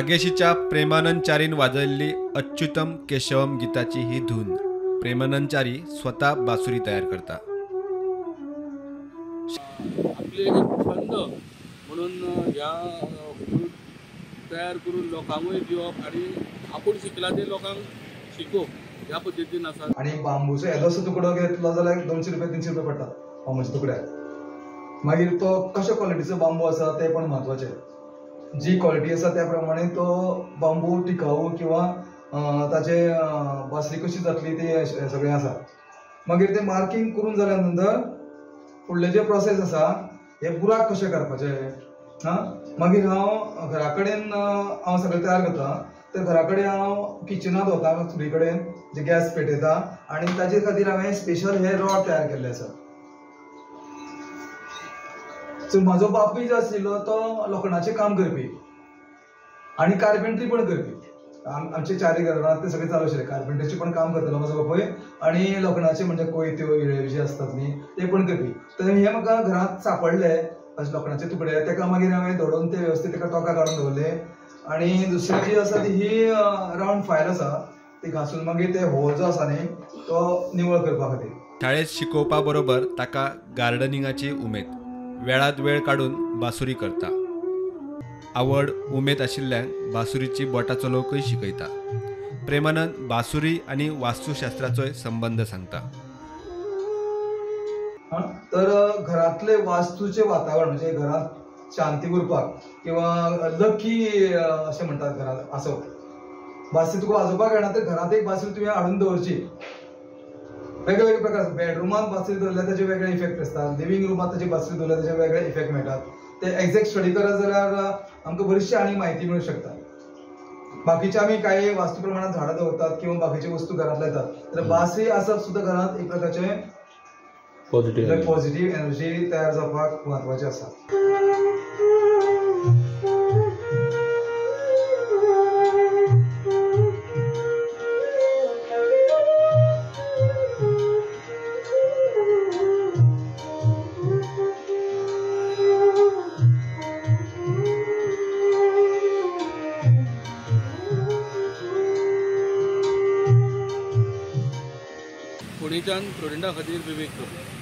नागेशीच्या प्रेमानंदचारीन वाजवलेली अच्युतम केशवम गीताची ही धून प्रेमानंदचारी स्वतः बासुरी तयार करता। आपले एक छंद म्हणून ह्या तयार करून लोकांकूय दिवप आणि आपण शिकला ते लोकांक शिकोवप ह्या पद्दतीन आसा। आणि बांबूचो येदोसो तुकडो घेतलो जाल्यार 200 रुपया 300 रुपया पडटा बांबूच्या तुकड्याक। मागीर तो कशा क्वॉलिटीचो बांबू आसा ते पण महत्वाचें। जी क्वॉलिटी आसा त्या प्रमाणे तो बांबू टिकाऊ किंवा ताचे बासरी कशी जातली ते सगळें आसा। मागीर ते मार्किंग करून जाल्या नंतर फुडले जे प्रोसेस आसा हे बुराक कशें करपाचे मागीर हांव घरा कडेन हांव सगळें तयार करता। तर घरा कडेन हांव किचनांत वता चुली कडेन जे गॅस पेटयता आनी ताचे खातीर हांवें स्पेशल हे रॉड तयार केल्ले आसा। सो म्हाजो बापूय जो आशिल्लो तो लोखंडाचें काम करपी आनी कार्पेंट्री पण करपी। आमचे चारय घरांत ते सगळे चालू आशिल्ले। कार्पेंट्रीचें पण काम करतालो म्हाजो बापूय आनी लोखंडाचे म्हणजे कोयत्यो इळे जे आसतात न्ही ते पण करपी। तर हे म्हाका घरांत सांपडले लोखंडाचे तुकडे। तेका मागीर हांवें धोडोवन ते वेवस्थीत तेका टोकां काडून दवरले आनी दुसरी जी आसा ती ही रावंड फायल आसा ती घासून मागीर ते होल जो आसा न्ही तो निवळ करपा खातीर। शाळेत शिकोवपा बरोबर ताका गार्डनिंगाची उमेद, वेळात वेळ काडून बासुरी करता। आवड उमेद आशिल्ल्यान बासुरीची बोटां चलोवकय शिकयता। प्रेमानंद बासुरी आनी वास्तुशास्त्राचोय संबंध सांगता। तर घरातले वास्तूचे वातावरण म्हणजे घरात शांती उरपाक किंवा लकी अशें म्हणटात घरात आसप। बासरी तुका वाजोवपाक येना तर घरात एक बासरी तुवें हाडून दवरची। वेगळे वेगळे प्रकार बेडरुमांत बासरी दवरल्यार ताचे वेगळे इफेक्ट आसतात, लिव्हिंग रूमांत ताची बासरी दवरल्यार ताचे वेगळे इफेक्ट मेळटात। ते एक्झॅक्ट स्टडी करत जाल्यार आमकां बरीचशी आनी म्हायती मेळूंक शकता। बाकीचे आमी कांय वास्तू प्रमाणात झाडां दवरतात किंवा बाकीचे वस्तू घरांत लायतात तर बासरी आसप सुद्दां घरांत एक प्रकारचे पॉझिटिव्ह एनर्जी तयार जावपाक महत्वाचें आसा। फोंडेच्यान फ्लोरिडा खातीर विवेक करता।